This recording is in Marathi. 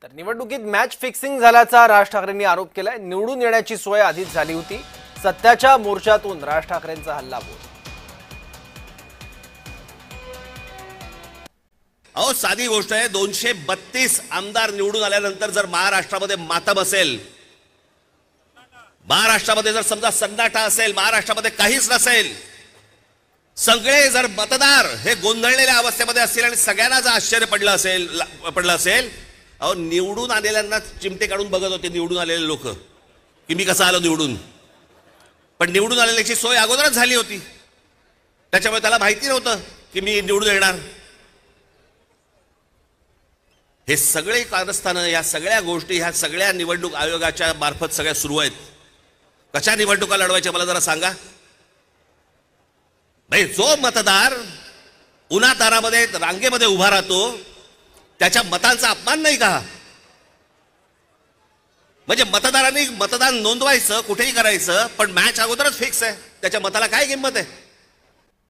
तर निवडणुकीत मॅच फिक्सिंग झाल्याचा राज ठाकरेंनी आरोप केलाय। निवडून येण्याची सोय आधीच झाली होती। सत्याच्या मोर्चातून राज ठाकरेंचा हल्लाबोल। अहो साधी गोष्ट आहे, 232 आमदार निवडून आल्यानंतर जर महाराष्ट्रामध्ये मातम असेल, महाराष्ट्रामध्ये जर समजा सन्नाटा असेल, महाराष्ट्रामध्ये काहीच नसेल, सगळे जर मतदार हे गोंधळलेल्या अवस्थेमध्ये असतील आणि सगळ्यांना जर आश्चर्य पडलं असेल, अहो निवडून आलेल्यांना चिमटे काढून बघत होते निवडून आलेले लोक की मी कसा आलो निवडून। पण निवडून आलेल्याची सोय अगोदरच झाली होती, त्याच्यामुळे त्याला माहिती नव्हतं की मी निवडून येणार। हे सगळे कारस्थानं, या सगळ्या गोष्टी ह्या सगळ्या निवडणूक आयोगाच्या मार्फत सगळ्या सुरू आहेत। कशा निवडणुका लढवायच्या मला जरा सांगा। भाई जो मतदार उन्हातारामध्ये रांगेमध्ये उभा राहतो त्याच्या मतांचा अपमान नाही का? म्हणजे मतदारांनी मतदान नोंदवायचं, कुठेही करायचं, पण मॅच अगोदरच फिक्स आहे, त्याच्या मताला काय किंमत आहे?